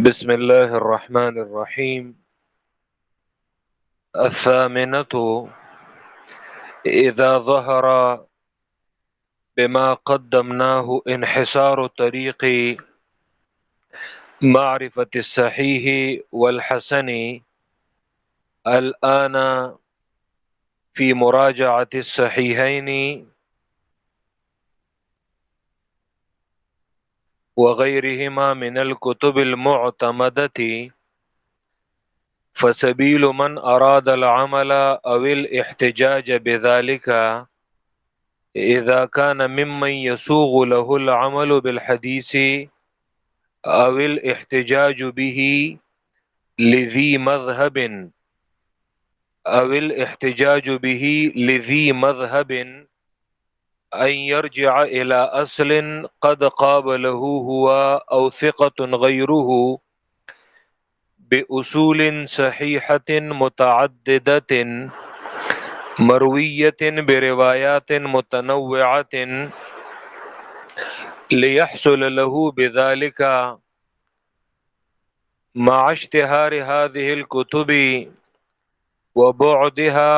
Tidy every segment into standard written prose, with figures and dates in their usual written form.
بسم الله الرحمن الرحيم. الثامنة: إذا ظهر بما قدمناه انحسار طريق معرفة الصحيح والحسن الآن في مراجعة الصحيحين وغيرهما من الكتب المعتمدة، فسبيل من أراد العمل أو الاحتجاج بذلك إذا كان ممن يسوغ له العمل بالحديث أو الاحتجاج به لذي مذهب أن يرجع إلى أصل قد قابله هو أو ثقة غيره بأصول صحيحة متعددة مروية بروايات متنوعة ليحصل له بذلك مع اشتهار هذه الكتب وبعدها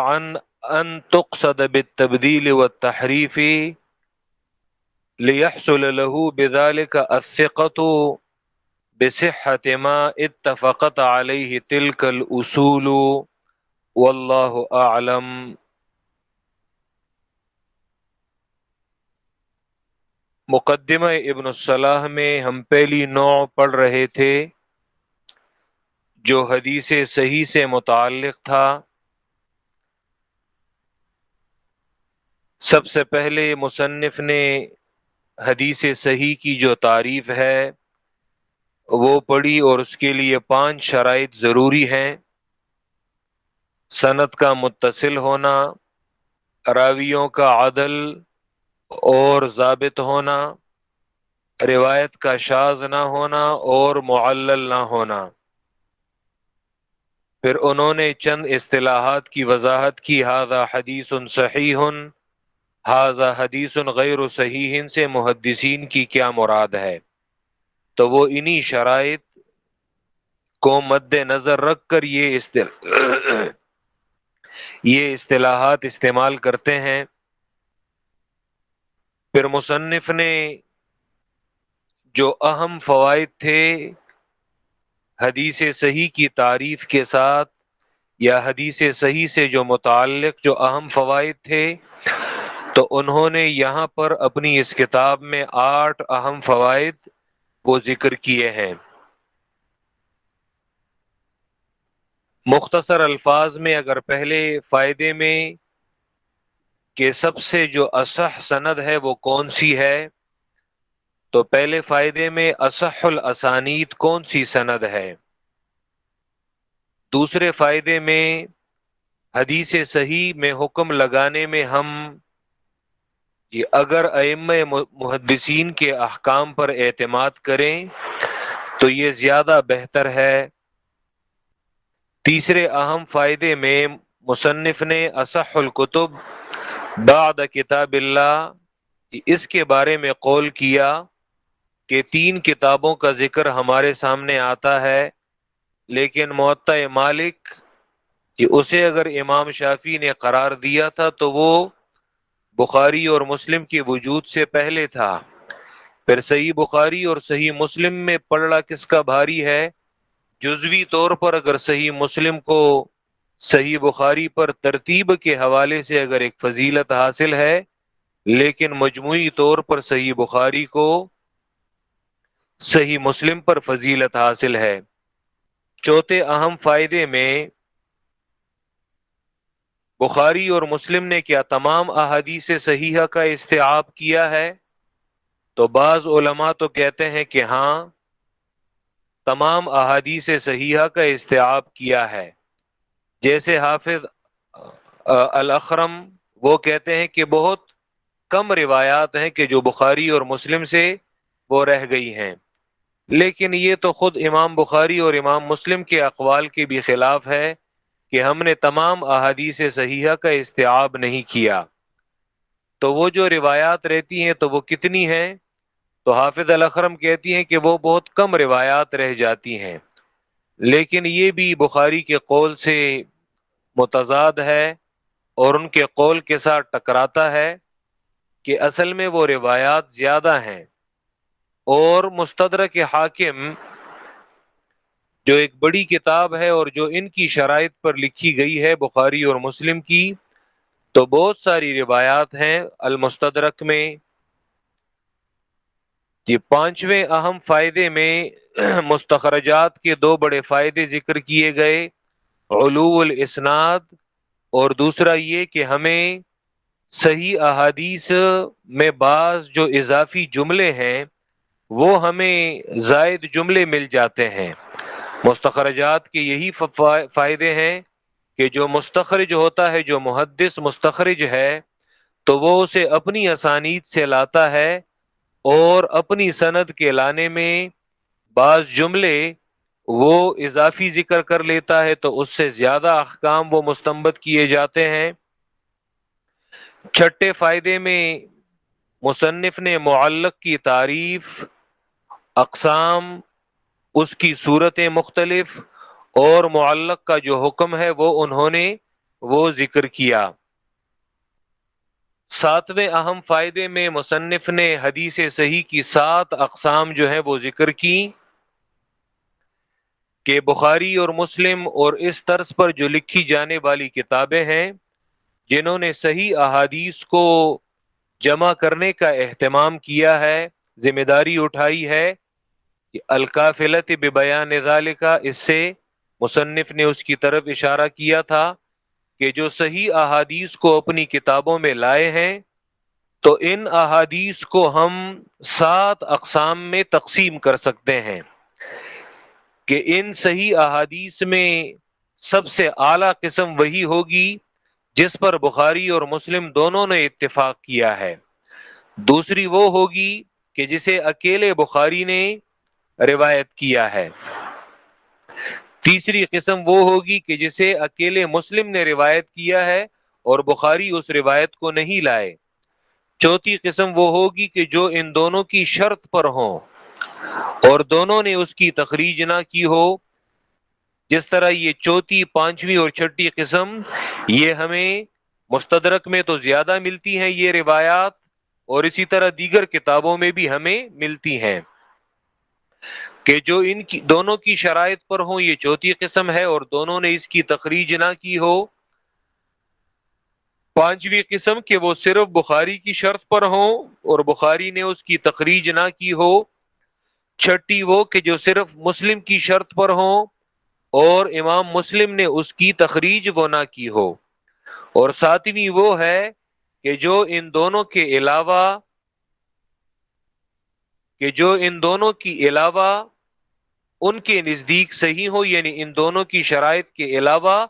عن أن تقصد بالتبديل والتحريف، ليحصل له بذلك الثقة بصحة ما اتفقت عليه تلك الأصول، والله أعلم۔ مقدمہ ابن الصلاح میں ہم پہلی نوع پڑھ رہے تھے جو حدیث صحیح سے متعلق تھا۔ سب سے پہلے مصنف نے حدیث صحیح کی جو تعریف ہے وہ پڑھی، اور اس کے لیے 5 شرائط ضروری ہیں: سند کا متصل ہونا، راویوں کا عدل اور ضابط ہونا، روایت کا شاذ نہ ہونا اور معلل نہ ہونا۔ پھر انہوں نے چند اصطلاحات کی وضاحت کی۔ ھذا حدیث صحیح، ھذا حدیث غیر صحیح سے محدثین کی کیا مراد ہے؟ تو وہ انہی شرائط کو مد نظر رکھ کر یہ اصطلاحات استعمال کرتے ہیں۔ پھر مصنف نے جو اہم فوائد تھے حدیث صحیح کی تعریف کے ساتھ، یا حدیث صحیح سے جو متعلق جو اہم فوائد تھے، تو انہوں نے یہاں پر اپنی اس کتاب میں 8 اہم فوائد وہ ذکر کیے ہیں۔ مختصر الفاظ میں اگر پہلے فائدے میں کہ سب سے جو اصح سند ہے وہ کون سی ہے، تو پہلے فائدے میں اصح الاسانید کون سی سند ہے۔ دوسرے فائدے میں حدیث صحیح میں حکم لگانے میں ہم اگر ائمہ محدثین کے احکام پر اعتماد کریں تو یہ زیادہ بہتر ہے۔ تیسرے اہم فائدے میں مصنف نے اصح الکتب بعد کتاب اللہ، اس کے بارے میں قول کیا کہ 3 کتابوں کا ذکر ہمارے سامنے آتا ہے، لیکن موطأ مالک اسے اگر امام شافعی نے قرار دیا تھا تو وہ بخاری اور مسلم کے وجود سے پہلے تھا۔ پھر صحیح بخاری اور صحیح مسلم میں پلڑا کس کا بھاری ہے؟ جزوی طور پر اگر صحیح مسلم کو صحیح بخاری پر ترتیب کے حوالے سے اگر ایک فضیلت حاصل ہے، لیکن مجموعی طور پر صحیح بخاری کو صحیح مسلم پر فضیلت حاصل ہے۔ چوتھے اہم فائدے میں بخاری اور مسلم نے کیا تمام احادیث صحیحہ کا استیعاب کیا ہے؟ تو بعض علماء تو کہتے ہیں کہ ہاں، تمام احادیث صحیحہ کا استیعاب کیا ہے، جیسے حافظ الاخرم وہ کہتے ہیں کہ بہت کم روایات ہیں کہ جو بخاری اور مسلم سے وہ رہ گئی ہیں، لیکن یہ تو خود امام بخاری اور امام مسلم کے اقوال کے بھی خلاف ہے کہ ہم نے تمام احادیث صحیحہ کا استیعاب نہیں کیا۔ تو وہ جو روایات رہتی ہیں تو وہ کتنی ہیں؟ تو حافظ الاخرم کہتی ہیں کہ وہ بہت کم روایات رہ جاتی ہیں، لیکن یہ بھی بخاری کے قول سے متضاد ہے اور ان کے قول کے ساتھ ٹکراتا ہے کہ اصل میں وہ روایات زیادہ ہیں، اور مستدرک حاکم جو ایک بڑی کتاب ہے اور جو ان کی شرائط پر لکھی گئی ہے بخاری اور مسلم کی، تو بہت ساری روایات ہیں المستدرک میں۔ یہ پانچویں اہم فائدے میں مستخرجات کے دو بڑے فائدے ذکر کیے گئے، علو الاسناد، اور دوسرا یہ کہ ہمیں صحیح احادیث میں بعض جو اضافی جملے ہیں وہ ہمیں زائد جملے مل جاتے ہیں۔ مستخرجات کے یہی فائدے ہیں کہ جو مستخرج ہوتا ہے، جو محدث مستخرج ہے، تو وہ اسے اپنی اسانید سے لاتا ہے اور اپنی سند کے لانے میں بعض جملے وہ اضافی ذکر کر لیتا ہے، تو اس سے زیادہ احکام وہ مستنبط کیے جاتے ہیں۔ چھٹے فائدے میں مصنف نے معلق کی تعریف، اقسام، اس کی صورتیں مختلف، اور معلق کا جو حکم ہے وہ انہوں نے وہ ذکر کیا۔ ساتویں اہم فائدے میں مصنف نے حدیث صحیح کی 7 اقسام جو ہیں وہ ذکر کی، کہ بخاری اور مسلم اور اس طرز پر جو لکھی جانے والی کتابیں ہیں جنہوں نے صحیح احادیث کو جمع کرنے کا اہتمام کیا ہے، ذمہ داری اٹھائی ہے، کہ الکافلۃ ببیان ذالک، اس سے مصنف نے اس کی طرف اشارہ کیا تھا کہ جو صحیح احادیث کو اپنی کتابوں میں لائے ہیں، تو ان احادیث کو ہم 7 اقسام میں تقسیم کر سکتے ہیں، کہ ان صحیح احادیث میں سب سے اعلیٰ قسم وہی ہوگی جس پر بخاری اور مسلم دونوں نے اتفاق کیا ہے، دوسری وہ ہوگی کہ جسے اکیلے بخاری نے روایت کیا ہے، تیسری قسم وہ ہوگی کہ جسے اکیلے مسلم نے روایت کیا ہے اور بخاری اس روایت کو نہیں لائے، چوتھی قسم وہ ہوگی کہ جو ان دونوں کی شرط پر ہوں اور دونوں نے اس کی تخریج نہ کی ہو، جس طرح یہ چوتھی، پانچویں اور چھٹی قسم یہ ہمیں مستدرک میں تو زیادہ ملتی ہیں یہ روایات، اور اسی طرح دیگر کتابوں میں بھی ہمیں ملتی ہیں، کہ جو ان کی دونوں کی شرائط پر ہوں یہ چوتھی قسم ہے اور دونوں نے اس کی تخریج نہ کی ہو، پانچویں قسم کہ وہ صرف بخاری کی شرط پر ہوں اور بخاری نے اس کی تخریج نہ کی ہو، چھٹی وہ کہ جو صرف مسلم کی شرط پر ہوں اور امام مسلم نے اس کی تخریج وہ نہ کی ہو، اور ساتویں وہ ہے کہ جو ان دونوں کے علاوہ ان کے نزدیک صحیح ہو، یعنی ان دونوں کی شرائط کے علاوہ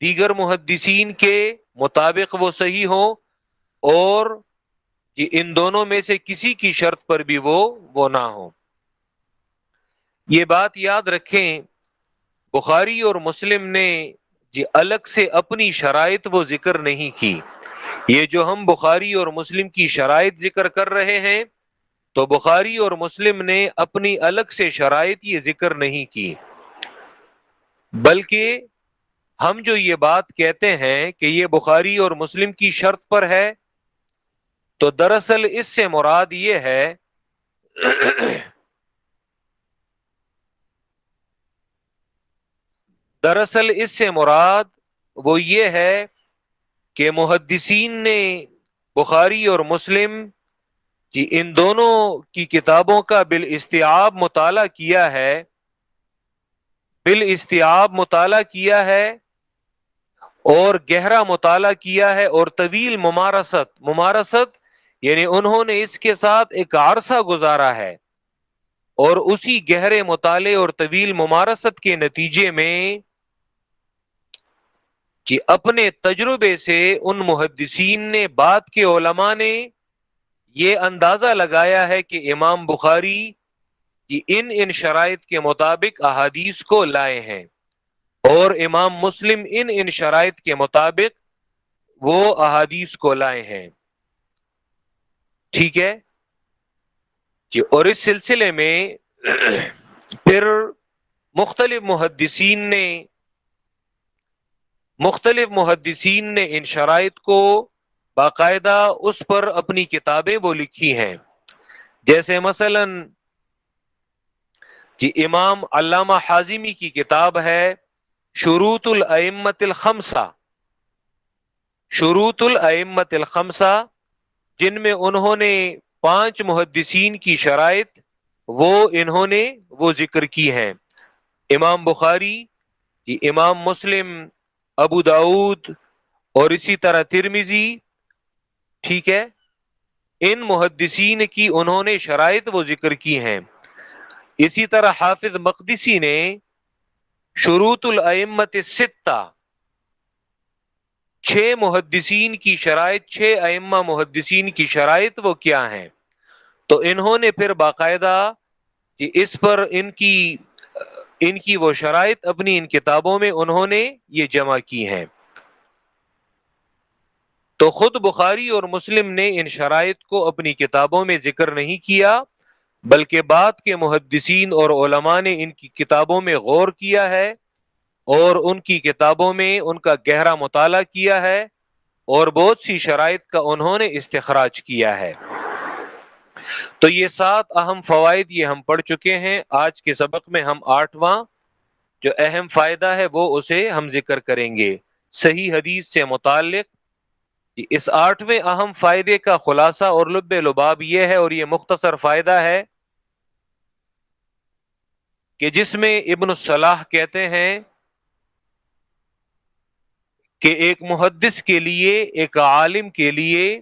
دیگر محدثین کے مطابق وہ صحیح ہو، اور یہ ان دونوں میں سے کسی کی شرط پر بھی وہ نہ ہو۔ یہ بات یاد رکھیں، بخاری اور مسلم نے الگ سے اپنی شرائط وہ ذکر نہیں کی، یہ جو ہم بخاری اور مسلم کی شرائط ذکر کر رہے ہیں تو بخاری اور مسلم نے اپنی الگ سے شرائط یہ ذکر نہیں کی، بلکہ ہم جو یہ بات کہتے ہیں کہ یہ بخاری اور مسلم کی شرط پر ہے، تو دراصل اس سے مراد یہ ہے وہ یہ ہے کہ محدثین نے بخاری اور مسلم ان دونوں کی کتابوں کا بالاستیعاب مطالعہ کیا ہے اور گہرا مطالعہ کیا ہے، اور طویل ممارست یعنی انہوں نے اس کے ساتھ ایک عرصہ گزارا ہے، اور اسی گہرے مطالعے اور طویل ممارست کے نتیجے میں اپنے تجربے سے ان محدثین نے، بعد کے علماء نے یہ اندازہ لگایا ہے کہ امام بخاری ان شرائط کے مطابق احادیث کو لائے ہیں، اور امام مسلم ان شرائط کے مطابق وہ احادیث کو لائے ہیں۔ ٹھیک ہے جی، اور اس سلسلے میں پھر مختلف محدثین نے ان شرائط کو باقاعدہ اس پر اپنی کتابیں وہ لکھی ہیں. جیسے مثلا جی امام علامہ حازمی کی کتاب ہے شروط الائمۃ الخمسہ، شروط الائمۃ الخمسہ، جن میں انہوں نے 5 محدثین کی شرائط انہوں نے وہ ذکر کی ہیں. امام بخاری، امام مسلم، ابو داؤد اور اسی طرح ترمذی، ٹھیک ہے، ان محدثین کی انہوں نے شرائط وہ ذکر کی ہیں. اسی طرح حافظ مقدسی نے شروط الائمۃ الستہ، 6 محدثین کی شرائط، 6 ائمہ محدثین کی شرائط وہ کیا ہیں. تو انہوں نے پھر باقاعدہ اس پر ان کی وہ شرائط اپنی ان کتابوں میں انہوں نے یہ جمع کی ہیں. تو خود بخاری اور مسلم نے ان شرائط کو اپنی کتابوں میں ذکر نہیں کیا، بلکہ بعد کے محدثین اور علماء نے ان کی کتابوں میں غور کیا ہے اور ان کی کتابوں میں ان کا گہرا مطالعہ کیا ہے اور بہت سی شرائط کا انہوں نے استخراج کیا ہے. تو یہ 7 اہم فوائد یہ ہم پڑھ چکے ہیں. آج کے سبق میں ہم 8واں جو اہم فائدہ ہے وہ اسے ہم ذکر کریں گے صحیح حدیث سے متعلق. اس 8ویں اہم فائدے کا خلاصہ اور لب لباب یہ ہے، اور یہ مختصر فائدہ ہے کہ جس میں ابن الصلاح کہتے ہیں کہ ایک محدث کے لیے، ایک عالم کے لیے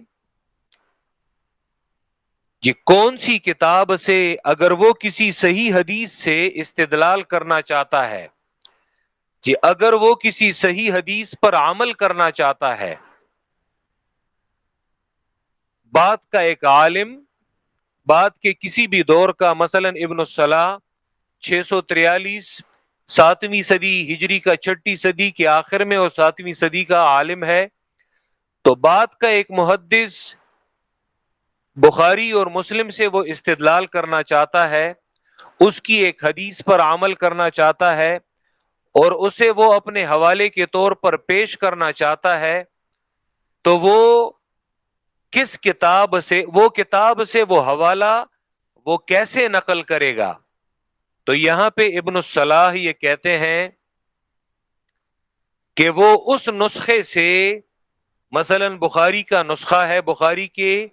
یہ کون سی کتاب سے اگر وہ کسی صحیح حدیث سے استدلال کرنا چاہتا ہے، اگر وہ کسی صحیح حدیث پر عمل کرنا چاہتا ہے، بات کا ایک عالم بات کے کسی بھی دور کا، مثلا ابن الصلاح 643 7ویں صدی ہجری کا، 6 صدی کے آخر میں اور 7ویں صدی کا عالم ہے، تو بات کا ایک محدث بخاری اور مسلم سے وہ استدلال کرنا چاہتا ہے، اس کی ایک حدیث پر عمل کرنا چاہتا ہے اور اسے وہ اپنے حوالے کے طور پر پیش کرنا چاہتا ہے، تو وہ کس کتاب سے وہ حوالہ وہ کیسے نقل کرے گا. تو یہاں پہ ابن الصلاح یہ کہتے ہیں کہ وہ اس نسخے سے، مثلا بخاری کا نسخہ ہے، بخاری کے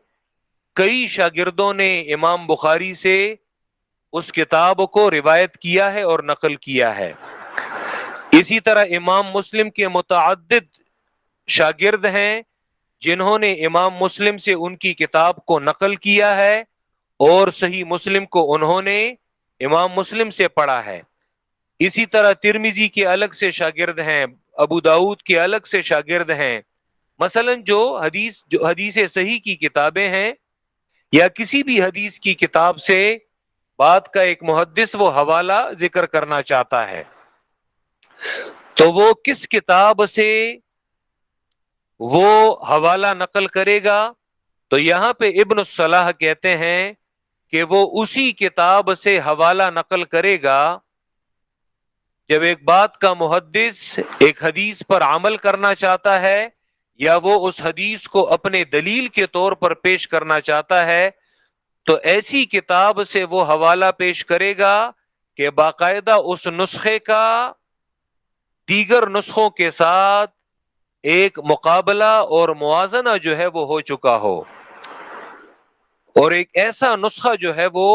کئی شاگردوں نے امام بخاری سے اس کتاب کو روایت کیا ہے اور نقل کیا ہے. اسی طرح امام مسلم کے متعدد شاگرد ہیں جنہوں نے امام مسلم سے ان کی کتاب کو نقل کیا ہے اور صحیح مسلم کو انہوں نے امام مسلم سے پڑھا ہے. اسی طرح ترمذی کے الگ سے شاگرد ہیں، ابو داؤد کے الگ سے شاگرد ہیں. مثلا جو حدیث صحیح کی کتابیں ہیں یا کسی بھی حدیث کی کتاب سے بات کا ایک محدث وہ حوالہ ذکر کرنا چاہتا ہے، تو وہ کس کتاب سے وہ حوالہ نقل کرے گا. تو یہاں پہ ابن الصلاح کہتے ہیں کہ وہ اسی کتاب سے حوالہ نقل کرے گا جب ایک بات کا محدث ایک حدیث پر عمل کرنا چاہتا ہے یا وہ اس حدیث کو اپنے دلیل کے طور پر پیش کرنا چاہتا ہے، تو ایسی کتاب سے وہ حوالہ پیش کرے گا کہ باقاعدہ اس نسخے کا دیگر نسخوں کے ساتھ ایک مقابلہ اور موازنہ جو ہے وہ ہو چکا ہو، اور ایک ایسا نسخہ جو ہے وہ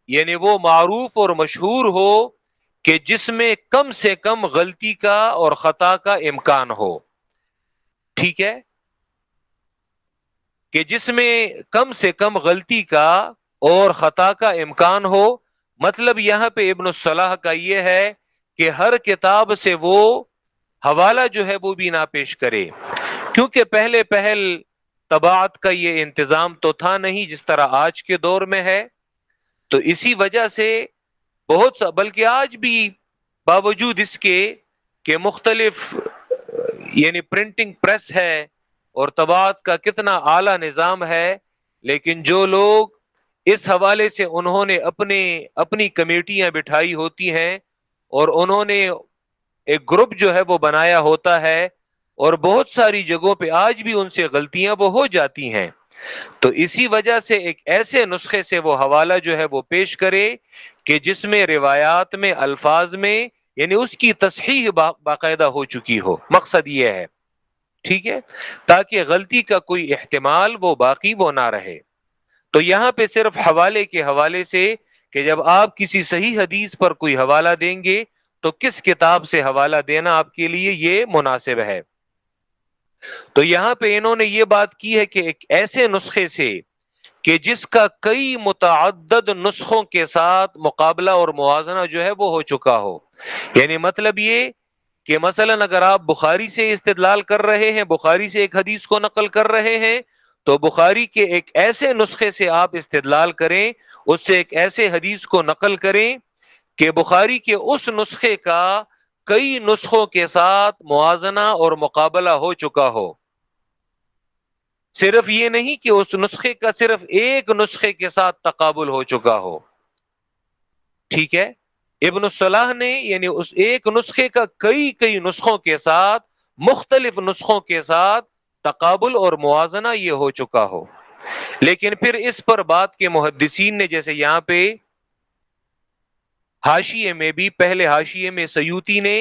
یعنی وہ معروف اور مشہور ہو کہ جس میں کم سے کم غلطی کا اور خطا کا امکان ہو. ٹھیک ہے، کہ جس میں کم سے کم غلطی کا اور خطا کا امکان ہو. مطلب یہاں پہ ابن الصلاح کا یہ ہے کہ ہر کتاب سے وہ حوالہ جو ہے وہ بھی نہ پیش کرے، کیونکہ پہل طباعت کا یہ انتظام تو تھا نہیں جس طرح آج کے دور میں ہے. تو اسی وجہ سے بلکہ آج بھی باوجود اس کے کہ مختلف یعنی پرنٹنگ پریس ہے اور طباعت کا کتنا اعلیٰ نظام ہے، لیکن جو لوگ اس حوالے سے انہوں نے اپنی کمیٹیاں بٹھائی ہوتی ہیں، اور انہوں نے ایک گروپ جو ہے وہ بنایا ہوتا ہے، اور بہت ساری جگہوں پہ آج بھی ان سے غلطیاں وہ ہو جاتی ہیں۔ تو اسی وجہ سے ایک ایسے نسخے سے وہ حوالہ جو ہے وہ پیش کرے کہ جس میں روایات میں، الفاظ میں، یعنی اس کی تصحیح باقاعدہ ہو چکی ہو، مقصد یہ ہے، ٹھیک ہے، تاکہ غلطی کا کوئی احتمال وہ باقی وہ نہ رہے۔ تو یہاں پہ صرف حوالے کے حوالے سے، کہ جب آپ کسی صحیح حدیث پر کوئی حوالہ دیں گے تو کس کتاب سے حوالہ دینا آپ کے لیے یہ مناسب ہے۔ تو یہاں پہ انہوں نے یہ بات کی ہے کہ ایک ایسے نسخے سے کہ جس کا کئی متعدد نسخوں کے ساتھ مقابلہ اور موازنہ جو ہے وہ ہو چکا ہو، یعنی مطلب یہ کہ مثلا اگر آپ بخاری سے استدلال کر رہے ہیں، بخاری سے ایک حدیث کو نقل کر رہے ہیں، تو بخاری کے ایک ایسے نسخے سے آپ استدلال کریں، اس سے ایک ایسے حدیث کو نقل کریں کہ بخاری کے اس نسخے کا کئی نسخوں کے ساتھ موازنہ اور مقابلہ ہو چکا ہو۔ صرف یہ نہیں کہ اس نسخے کا صرف ایک نسخے کے ساتھ تقابل ہو چکا ہو، ٹھیک ہے، ابن الصلاح نے یعنی اس ایک نسخے کا کئی نسخوں کے ساتھ، مختلف نسخوں کے ساتھ تقابل اور موازنہ یہ ہو چکا ہو، لیکن پھر اس پر بات کے محدثین نے، جیسے یہاں پہ حاشیے میں بھی، پہلے حاشیے میں سیوطی نے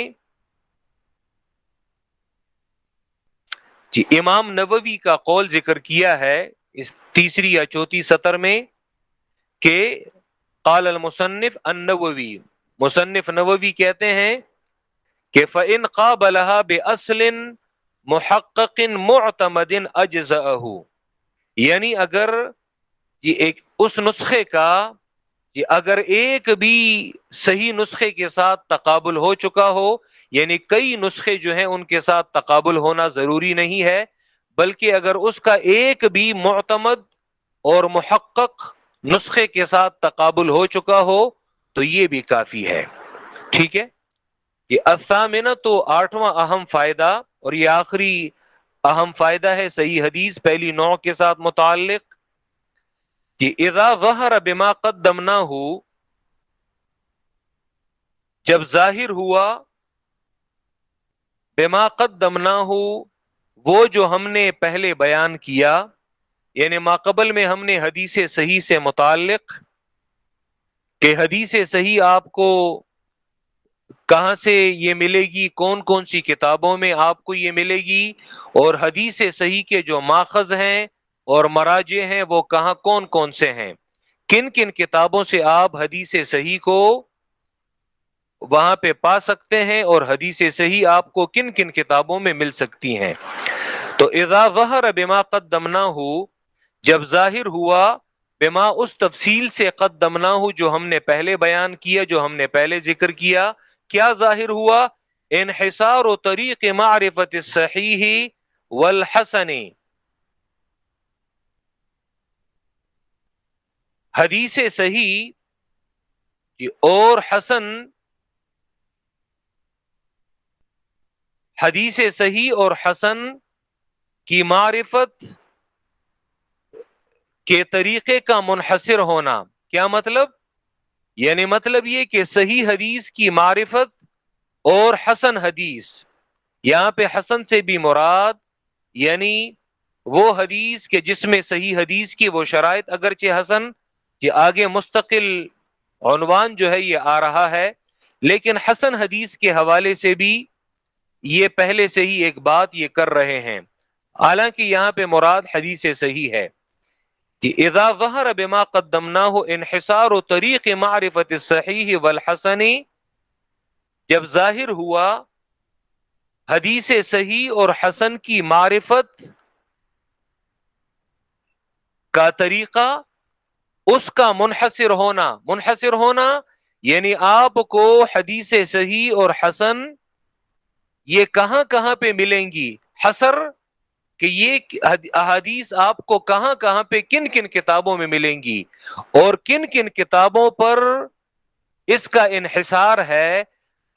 جی امام نووی کا قول ذکر کیا ہے اس تیسری یا چوتھی سطر میں، کہ قال المصنف النووی، مصنف نووی کہتے ہیں کہ فَإِنْ قَابَلَهَا بِأَصْلٍ مُحَقَّقٍ مُعْتَمَدٍ أَجْزَأَهُ، یعنی اگر یہ ایک اس نسخے کا کہ اگر ایک بھی صحیح نسخے کے ساتھ تقابل ہو چکا ہو، یعنی کئی نسخے جو ہیں ان کے ساتھ تقابل ہونا ضروری نہیں ہے، بلکہ اگر اس کا ایک بھی معتمد اور محقق نسخے کے ساتھ تقابل ہو چکا ہو تو یہ بھی کافی ہے، ٹھیک ہے۔ یہ الثامنہ تو آٹھواں اہم فائدہ، اور یہ آخری اہم فائدہ ہے صحیح حدیث پہلی نوع کے ساتھ متعلق، کہ اذا ظہر بما قدمناہ، جب ظاہر ہوا بما قدمناہ، وہ جو ہم نے پہلے بیان کیا، یعنی ماقبل میں ہم نے حدیث صحیح سے متعلق، کہ حدیث صحیح آپ کو کہاں سے یہ ملے گی، کون کون سی کتابوں میں آپ کو یہ ملے گی، اور حدیث صحیح کے جو ماخذ ہیں اور مراجع ہیں وہ کہاں کون کون سے ہیں، کن کن کتابوں سے آپ حدیث صحیح کو وہاں پہ پا سکتے ہیں، اور حدیث صحیح آپ کو کن کن کتابوں میں مل سکتی ہیں۔ تو اذا ظہر بما قدمناہ، جب ظاہر ہوا بما اس تفصیل سے قدمناہ جو ہم نے پہلے بیان کیا، جو ہم نے پہلے ذکر کیا، کیا ظاہر ہوا؟ انحصار و طریق معرفت الصحیح والحسن، حدیث صحیح اور حسن، حدیث صحیح اور حسن کی معرفت کے طریقے کا منحصر ہونا۔ کیا مطلب؟ یعنی مطلب یہ کہ صحیح حدیث کی معرفت اور حسن حدیث، یہاں پہ حسن سے بھی مراد یعنی وہ حدیث کہ جس میں صحیح حدیث کی وہ شرائط، اگرچہ حسن یہ آگے مستقل عنوان جو ہے یہ آ رہا ہے، لیکن حسن حدیث کے حوالے سے بھی یہ پہلے سے ہی ایک بات یہ کر رہے ہیں، حالانکہ یہاں پہ مراد حدیث صحیح ہے، کہ اذا ظہر بما قدمناہ انحصار طریق معرفت الصحیح والحسن، جب ظاہر ہوا حدیث صحیح اور حسن کی معرفت کا طریقہ، اس کا منحصر ہونا یعنی آپ کو حدیث صحیح اور حسن یہ کہاں کہاں پہ ملیں گی، حصر کہ یہ احادیث آپ کو کہاں کہاں پہ کن کن کتابوں میں ملیں گی، اور کن کن کتابوں پر اس کا انحصار ہے،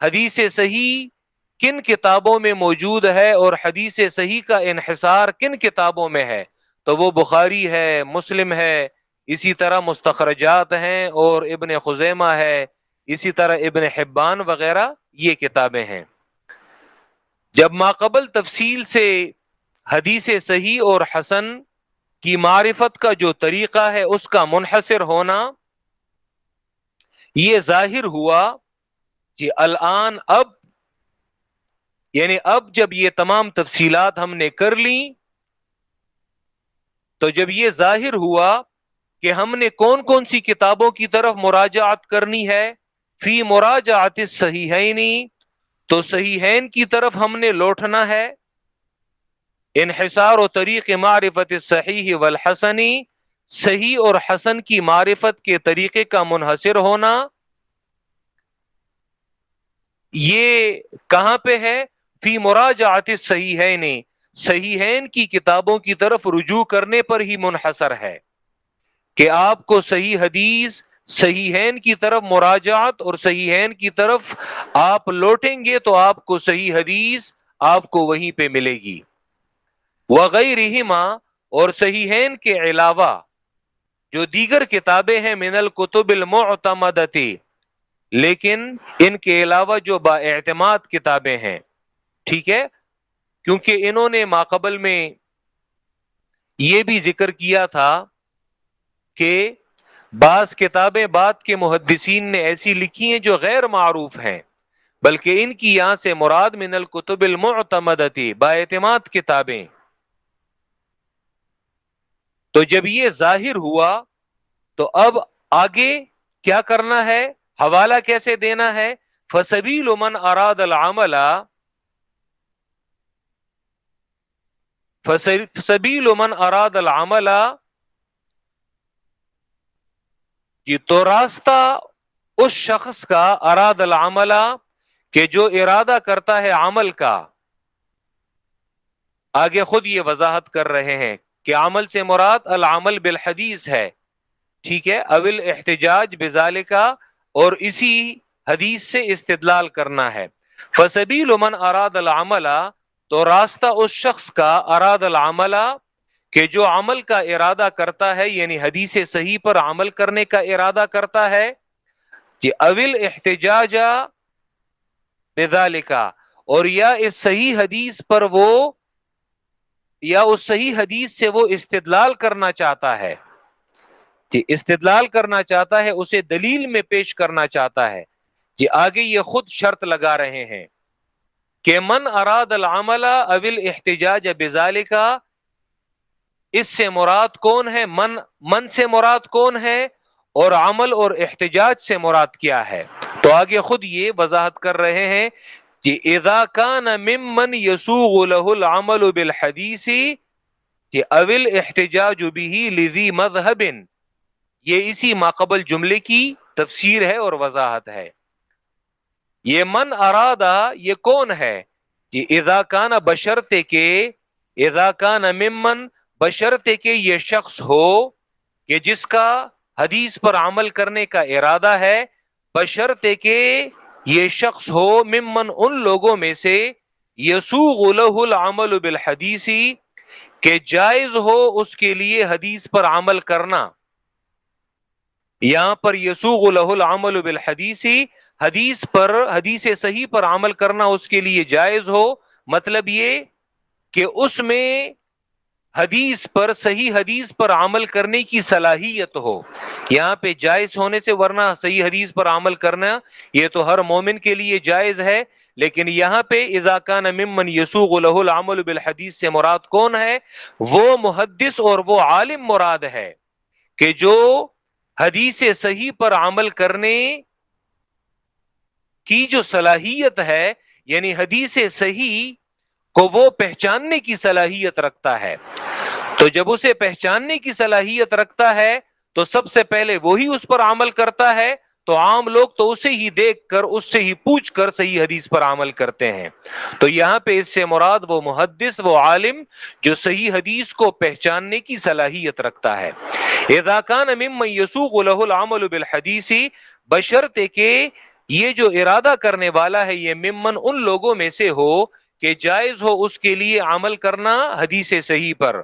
حدیث صحیح کن کتابوں میں موجود ہے اور حدیث صحیح کا انحصار کن کتابوں میں ہے، تو وہ بخاری ہے، مسلم ہے، اسی طرح مستخرجات ہیں اور ابن خزیمہ ہے، اسی طرح ابن حبان وغیرہ یہ کتابیں ہیں۔ جب ماقبل تفصیل سے حدیث صحیح اور حسن کی معرفت کا جو طریقہ ہے اس کا منحصر ہونا یہ ظاہر ہوا کہ الان اب، یعنی اب جب یہ تمام تفصیلات ہم نے کر لیں تو جب یہ ظاہر ہوا کہ ہم نے کون کون سی کتابوں کی طرف مراجعت کرنی ہے، فی مراجعت الصحیحین، تو صحیحین کی طرف ہم نے لوٹنا ہے، انحصار و طریق معرفت الصحیح والحسن، صحیح اور حسن کی معرفت کے طریقے کا منحصر ہونا، یہ کہاں پہ ہے؟ فی مراجعت الصحیحین، صحیحین کی کتابوں کی طرف رجوع کرنے پر ہی منحصر ہے کہ آپ کو صحیح حدیث صحیحین کی طرف مراجعت اور صحیحین کی طرف آپ لوٹیں گے تو آپ کو صحیح حدیث آپ کو وہیں پہ ملے گی۔ وغیرہما، اور صحیحین کے علاوہ جو دیگر کتابیں ہیں من الکتب المعتمدۃ، لیکن ان کے علاوہ جو با اعتماد کتابیں ہیں، ٹھیک ہے، کیونکہ انہوں نے ماقبل میں یہ بھی ذکر کیا تھا کہ بعض کتابیں بعد کے محدثین نے ایسی لکھی ہیں جو غیر معروف ہیں، بلکہ ان کی یہاں سے مراد من الکتب المعتمدۃ، با اعتماد کتابیں۔ تو جب یہ ظاہر ہوا تو اب آگے کیا کرنا ہے، حوالہ کیسے دینا ہے؟ فسبیل من اراد العمل، فسبیل من اراد العمل، یہ تو راستہ اس شخص کا، اراد العمل، کہ جو ارادہ کرتا ہے عمل کا۔ آگے خود یہ وضاحت کر رہے ہیں کہ عمل سے مراد العمل بالحدیث ہے، ٹھیک ہے، اول احتجاج بذالک، اور اسی حدیث سے استدلال کرنا ہے۔ فسبیل من اراد العمل، تو راستہ اس شخص کا، اراد العمل، کہ جو عمل کا ارادہ کرتا ہے، یعنی حدیث صحیح پر عمل کرنے کا ارادہ کرتا ہے، کہ اول احتجاج بذالک، اور یا اس صحیح حدیث پر وہ، یا اس صحیح حدیث سے وہ استدلال کرنا چاہتا ہے، کہ استدلال کرنا چاہتا ہے، اسے دلیل میں پیش کرنا چاہتا ہے، کہ آگے یہ خود شرط لگا رہے ہیں کہ من اراد العمل اول احتجاج بذالک، اس سے مراد کون ہے؟ من سے مراد کون ہے، اور عمل اور احتجاج سے مراد کیا ہے؟ تو آگے خود یہ وضاحت کر رہے ہیں کہ اذا کان ممن یسوغ له العمل بالحدیث، کہ اول احتجاج به لذی مذہب، یہ اسی ماقبل جملے کی تفسیر ہے اور وضاحت ہے۔ یہ من ارادہ یہ کون ہے؟ کہ اذا کان، بشرطے کہ، اذا کان ممن، بشرطے کہ یہ شخص ہو کہ جس کا حدیث پر عمل کرنے کا ارادہ ہے، بشرطے کہ یہ شخص ہو ممن، ان لوگوں میں سے، یسوغ له العمل بالحدیث، کہ جائز ہو اس کے لیے حدیث پر عمل کرنا۔ یہاں پر یسوغ له العمل بالحدیث، حدیث پر، حدیث صحیح پر عمل کرنا اس کے لیے جائز ہو، مطلب یہ کہ اس میں حدیث پر، صحیح حدیث پر عمل کرنے کی صلاحیت ہو۔ یہاں پہ جائز ہونے سے، ورنہ صحیح حدیث پر عمل کرنا یہ تو ہر مومن کے لیے جائز ہے، لیکن یہاں پہ اذا کان ممن یسوغ له العمل بالحدیث سے مراد کون ہے؟ وہ محدث اور وہ عالم مراد ہے کہ جو حدیث صحیح پر عمل کرنے کی جو صلاحیت ہے، یعنی حدیث صحیح کو وہ پہچاننے کی صلاحیت رکھتا ہے۔ تو جب اسے پہچاننے کی صلاحیت رکھتا ہے تو سب سے پہلے وہی اس پر عمل کرتا ہے، تو عام لوگ تو اسے ہی دیکھ کر، اس سے ہی پوچھ کر صحیح حدیث پر عمل کرتے ہیں۔ تو یہاں پہ اس سے مراد وہ محدث، وہ عالم جو صحیح حدیث کو پہچاننے کی صلاحیت رکھتا ہے۔ اذا کان ممن یسوغ له العمل بالحدیث، بشرطے کہ یہ جو ارادہ کرنے والا ہے یہ ممن، ان لوگوں میں سے ہو کہ جائز ہو اس کے لیے عمل کرنا حدیث صحیح پر،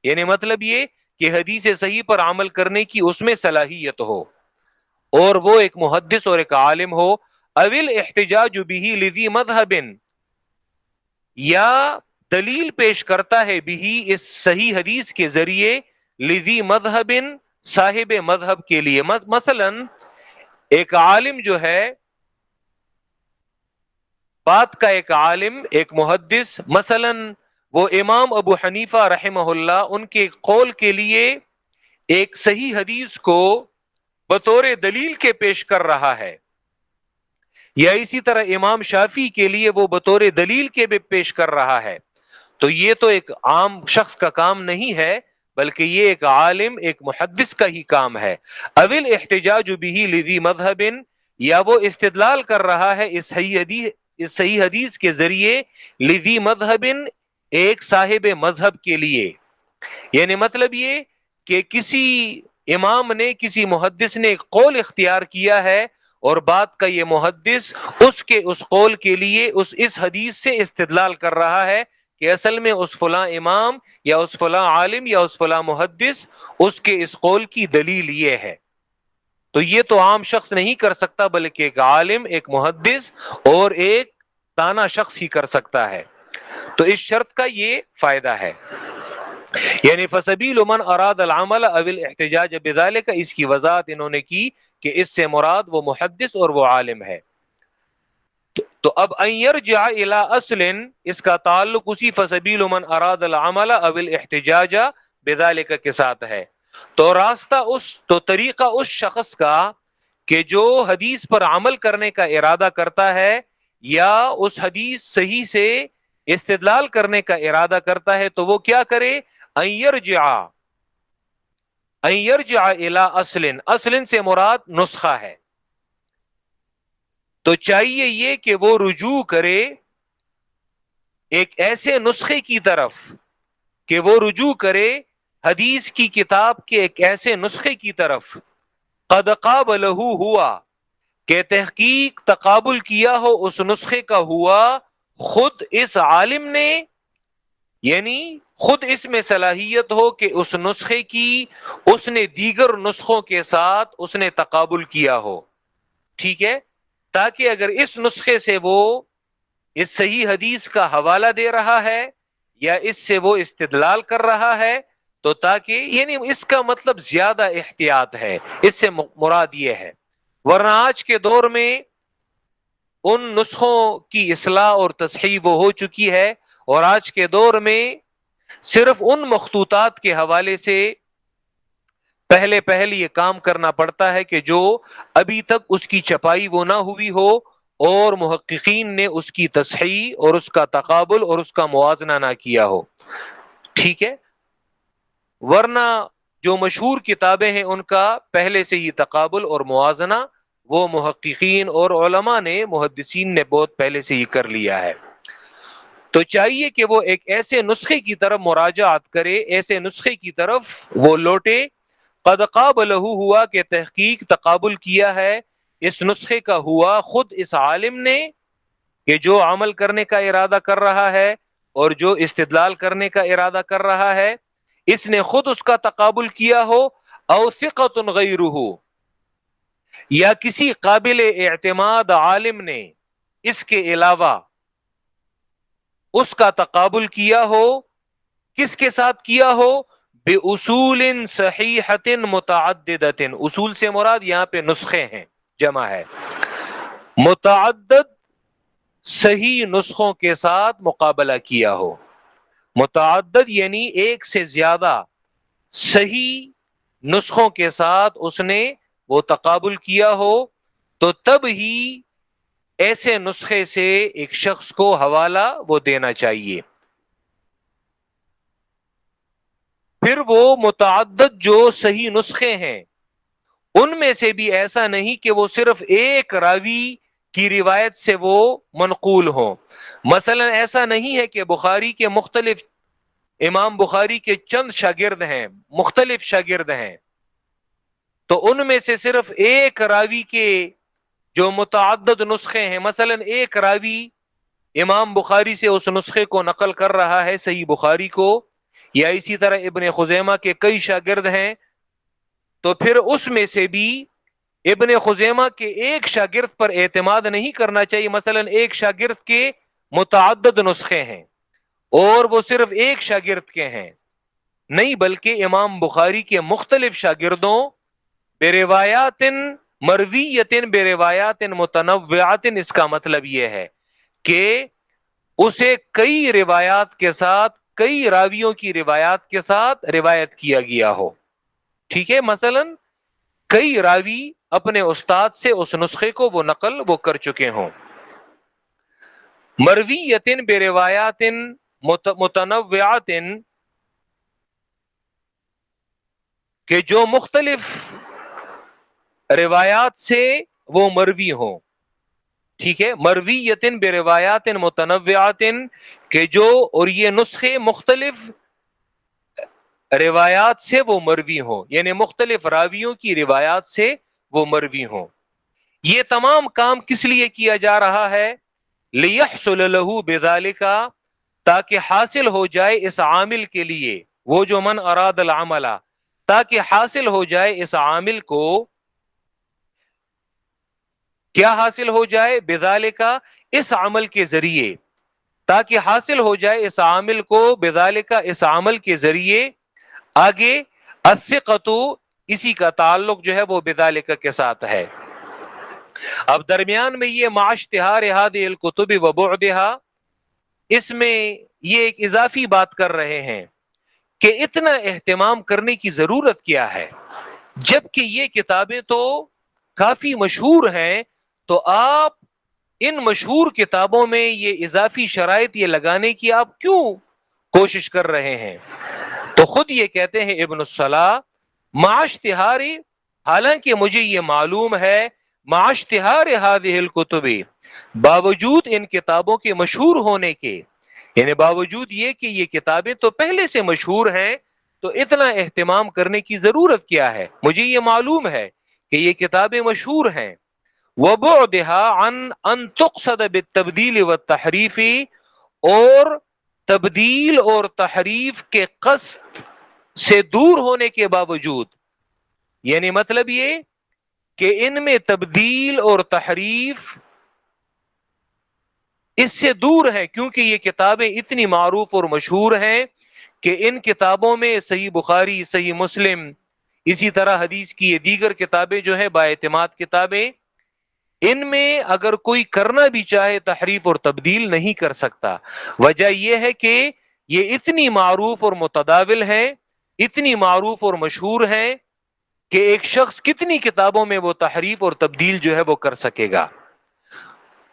یعنی مطلب یہ کہ حدیث صحیح پر عمل کرنے کی اس میں صلاحیت ہو اور وہ ایک محدث اور ایک عالم ہو. اول احتجاج به لذی مذہب، یا دلیل پیش کرتا ہے بھی اس صحیح حدیث کے ذریعے لذی مذہب، صاحب مذہب کے لیے. مثلا ایک عالم جو ہے، بات کا ایک عالم، ایک محدث، مثلا وہ امام ابو حنیفہ رحمہ اللہ، ان کے قول کے لیے ایک صحیح حدیث کو بطور دلیل کے پیش کر رہا ہے، یا اسی طرح امام شافعی کے لیے وہ بطور دلیل کے بھی پیش کر رہا ہے، تو یہ تو ایک عام شخص کا کام نہیں ہے، بلکہ یہ ایک عالم، ایک محدث کا ہی کام ہے. اول احتجاج به لذی مذہب، یا وہ استدلال کر رہا ہے اس صحیح حدیث کے ذریعے لذی مذہب، ایک صاحب مذہب کے لیے. یعنی مطلب یہ کہ کسی امام نے، کسی محدث نے ایک قول اختیار کیا ہے، اور بات کا یہ محدث اس قول کے لیے اس حدیث سے استدلال کر رہا ہے کہ اصل میں اس فلاں امام یا اس فلاں عالم یا اس فلاں محدث اس کے اس قول کی دلیل یہ ہے. تو یہ تو عام شخص نہیں کر سکتا، بلکہ ایک عالم، ایک محدث اور ایک دانا شخص ہی کر سکتا ہے. تو اس شرط کا یہ فائدہ ہے. یعنی فسبیل من اراد العمل او الاحتجاج بذلك، اس کی وضاحت انہوں نے کی کہ اس سے مراد وہ محدث اور وہ عالم ہے. تو اب ان یرجع الی اصل، اس کا تعلق اسی فسبیل من اراد العمل او الاحتجاج بذلك کے ساتھ ہے. تو تو طریقہ اس شخص کا کہ جو حدیث پر عمل کرنے کا ارادہ کرتا ہے یا اس حدیث صحیح سے استدلال کرنے کا ارادہ کرتا ہے، تو وہ کیا کرے؟ ان یرجع الی اصل، اصل سے مراد نسخہ ہے. تو چاہیے یہ کہ وہ رجوع کرے ایک ایسے نسخے کی طرف، کہ وہ رجوع کرے حدیث کی کتاب کے ایک ایسے نسخے کی طرف قد قابلہ ہوا، کہ تحقیق تقابل کیا ہو اس نسخے کا ہوا خود اس عالم نے، یعنی خود اس میں صلاحیت ہو کہ اس نسخے کی اس نے دیگر نسخوں کے ساتھ اس نے تقابل کیا ہو. ٹھیک ہے، تاکہ اگر اس نسخے سے وہ اس صحیح حدیث کا حوالہ دے رہا ہے یا اس سے وہ استدلال کر رہا ہے، تو تاکہ، یعنی اس کا مطلب زیادہ احتیاط ہے، اس سے مراد یہ ہے. ورنہ آج کے دور میں ان نسخوں کی اصلاح اور تصحیح وہ ہو چکی ہے، اور آج کے دور میں صرف ان مخطوطات کے حوالے سے پہلے یہ کام کرنا پڑتا ہے کہ جو ابھی تک اس کی چھپائی وہ نہ ہوئی ہو، اور محققین نے اس کی تصحیح اور اس کا تقابل اور اس کا موازنہ نہ کیا ہو. ٹھیک ہے، ورنہ جو مشہور کتابیں ہیں ان کا پہلے سے ہی تقابل اور موازنہ وہ محققین اور علماء نے، محدثین نے بہت پہلے سے ہی کر لیا ہے. تو چاہیے کہ وہ ایک ایسے نسخے کی طرف مراجعت کرے، ایسے نسخے کی طرف وہ لوٹے قد قابلہ ہوا، کہ تحقیق تقابل کیا ہے اس نسخے کا ہوا خود اس عالم نے، کہ جو عمل کرنے کا ارادہ کر رہا ہے اور جو استدلال کرنے کا ارادہ کر رہا ہے، اس نے خود اس کا تقابل کیا ہو، او ثقۃ غیرہ، یا کسی قابل اعتماد عالم نے اس کے علاوہ اس کا تقابل کیا ہو. کس کے ساتھ کیا ہو؟ بِأُصُولٍ صَحِیحَةٍ مُتَعَدِّدَةٍ، اصول سے مراد یہاں پہ نسخے ہیں، جمع ہے. متعدد صحیح نسخوں کے ساتھ مقابلہ کیا ہو. متعدد یعنی ایک سے زیادہ صحیح نسخوں کے ساتھ اس نے وہ تقابل کیا ہو، تو تب ہی ایسے نسخے سے ایک شخص کو حوالہ وہ دینا چاہیے. پھر وہ متعدد جو صحیح نسخے ہیں ان میں سے بھی ایسا نہیں کہ وہ صرف ایک راوی کی روایت سے وہ منقول ہوں. مثلا ایسا نہیں ہے کہ بخاری کے مختلف، امام بخاری کے چند شاگرد ہیں، مختلف شاگرد ہیں، تو ان میں سے صرف ایک راوی کے جو متعدد نسخے ہیں، مثلا ایک راوی امام بخاری سے اس نسخے کو نقل کر رہا ہے، صحیح بخاری کو، یا اسی طرح ابن خزیمہ کے کئی شاگرد ہیں، تو پھر اس میں سے بھی ابن خزیمہ کے ایک شاگرد پر اعتماد نہیں کرنا چاہیے. مثلا ایک شاگرد کے متعدد نسخے ہیں اور وہ صرف ایک شاگرد کے ہیں، نہیں، بلکہ امام بخاری کے مختلف شاگردوں بروایات مرویت بروایات متنوعات، اس کا مطلب یہ ہے کہ اسے کئی روایات کے ساتھ، کئی راویوں کی روایات کے ساتھ روایت کیا گیا ہو. ٹھیک ہے، مثلا کئی راوی اپنے استاد سے اس نسخے کو وہ نقل وہ کر چکے ہوں. مرویت بروایات متنوعات، کہ جو مختلف روایات سے وہ مروی ہوں. ٹھیک ہے، مرویت بروایات متنوعات، کہ جو، اور یہ نسخے مختلف روایات سے وہ مروی ہوں، یعنی مختلف راویوں کی روایات سے وہ مروی ہوں. یہ تمام کام کس لیے کیا جا رہا ہے؟ لیحصل له بذالک، تاکہ حاصل ہو جائے اس عامل کے لیے، وہ جو من اراد العمل، تاکہ حاصل ہو جائے اس عامل کو، کیا حاصل ہو جائے؟ بذالک، اس عمل کے ذریعے، تاکہ حاصل ہو جائے اس عامل کو، بذالک، اس عمل کے ذریعے. آگے الثقۃ، اسی کا تعلق جو ہے وہ بذالک کے ساتھ ہے. اب درمیان میں یہ مع اشتہار هذه الکتب وبعدها، اس میں یہ ایک اضافی بات کر رہے ہیں کہ اتنا اہتمام کرنے کی ضرورت کیا ہے، جبکہ یہ کتابیں تو کافی مشہور ہیں، تو آپ ان مشہور کتابوں میں یہ اضافی شرائط یہ لگانے کی آپ کیوں کوشش کر رہے ہیں؟ تو خود یہ کہتے ہیں ابن الصلاح، مع اشتہاری، حالانکہ مجھے یہ معلوم ہے، مع اشتہار هذه الکتب، باوجود ان کتابوں کے مشہور ہونے کے، یعنی باوجود یہ کہ یہ کتابیں تو پہلے سے مشہور ہیں، تو اتنا اہتمام کرنے کی ضرورت کیا ہے؟ مجھے یہ معلوم ہے کہ یہ کتابیں مشہور ہیں. وبعدها عن ان تقصد بالتبدیل والتحریف، اور تبدیل اور تحریف کے قصد سے دور ہونے کے باوجود، یعنی مطلب یہ کہ ان میں تبدیل اور تحریف اس سے دور ہے، کیونکہ یہ کتابیں اتنی معروف اور مشہور ہیں کہ ان کتابوں میں صحیح بخاری، صحیح مسلم، اسی طرح حدیث کی یہ دیگر کتابیں جو ہیں باعتماد کتابیں، ان میں اگر کوئی کرنا بھی چاہے تحریف اور تبدیل نہیں کر سکتا. وجہ یہ ہے کہ یہ اتنی معروف اور متداول ہیں، اتنی معروف اور مشہور ہیں کہ ایک شخص کتنی کتابوں میں وہ تحریف اور تبدیل جو ہے وہ کر سکے گا.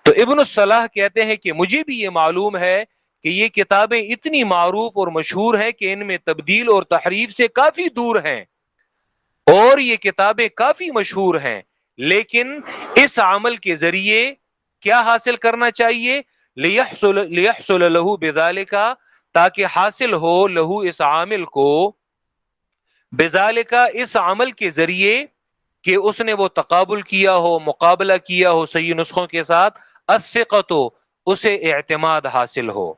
تو ابن الصلاح کہتے ہیں کہ مجھے بھی یہ معلوم ہے کہ یہ کتابیں اتنی معروف اور مشہور ہیں کہ ان میں تبدیل اور تحریف سے کافی دور ہیں، اور یہ کتابیں کافی مشہور ہیں، لیکن اس عمل کے ذریعے کیا حاصل کرنا چاہیے؟ لیحصل له بذالک، تاکہ حاصل ہو لہو اس عامل کو، بذالک، اس عمل کے ذریعے کہ اس نے وہ تقابل کیا ہو، مقابلہ کیا ہو صحیح نسخوں کے ساتھ، الثقۃ، اسے اعتماد حاصل ہو.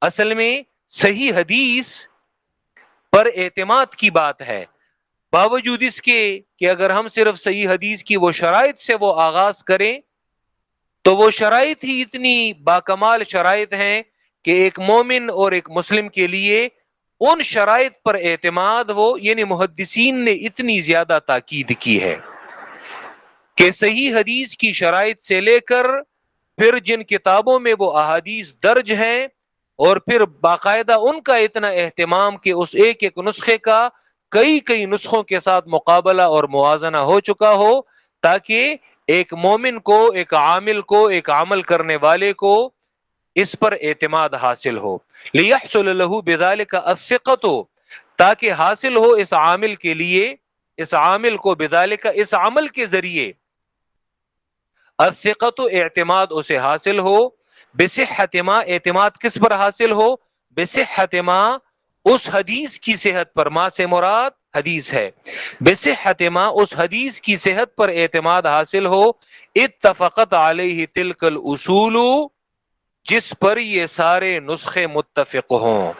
اصل میں صحیح حدیث پر اعتماد کی بات ہے، باوجود اس کے کہ اگر ہم صرف صحیح حدیث کی وہ شرائط سے وہ آغاز کریں تو وہ شرائط ہی اتنی باکمال شرائط ہیں کہ ایک مومن اور ایک مسلم کے لیے ان شرائط پر اعتماد، وہ یعنی محدثین نے اتنی زیادہ تاکید کی ہے کہ صحیح حدیث کی شرائط سے لے کر پھر جن کتابوں میں وہ احادیث درج ہیں، اور پھر باقاعدہ ان کا اتنا اہتمام کہ اس ایک ایک نسخے کا کئی کئی نسخوں کے ساتھ مقابلہ اور موازنہ ہو چکا ہو، تاکہ ایک مومن کو، ایک عامل کو، ایک عمل کرنے والے کو اس پر اعتماد حاصل ہو. لیحصل له بذلك الثقۃ، تاکہ حاصل ہو اس عامل کے لیے، اس عامل کو، بذلك، اس عمل کے ذریعے، الثقۃ، اعتماد اسے حاصل ہو، بصحت ما، اعتماد کس پر حاصل ہو؟ بصحت ما، اس حدیث کی صحت پر، ما سے مراد حدیث ہے، بصحت ما، اس حدیث کی صحت پر اعتماد حاصل ہو، اتفقت علیہ تلک الاصول، جس پر یہ سارے نسخے متفق ہوں.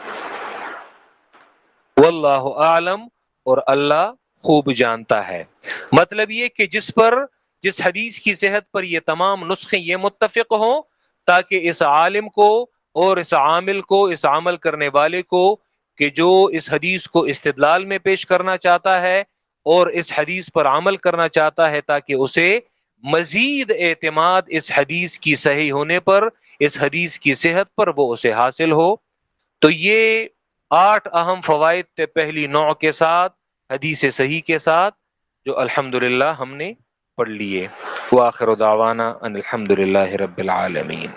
واللہ اعلم، اور اللہ خوب جانتا ہے۔ مطلب یہ کہ جس حدیث کی صحت پر یہ تمام نسخے یہ متفق ہوں، تاکہ اس عالم کو اور اس عامل کو، اس عمل کرنے والے کو، کہ جو اس حدیث کو استدلال میں پیش کرنا چاہتا ہے اور اس حدیث پر عمل کرنا چاہتا ہے، تاکہ اسے مزید اعتماد اس حدیث کی صحیح ہونے پر، اس حدیث کی صحت پر وہ اسے حاصل ہو۔ تو یہ 8 اہم فوائد تھے پہلی نوع کے ساتھ، حدیث صحیح کے ساتھ، جو الحمدللہ ہم نے پڑھ لیے۔ وآخر دعوانا ان الحمدللہ رب العالمین۔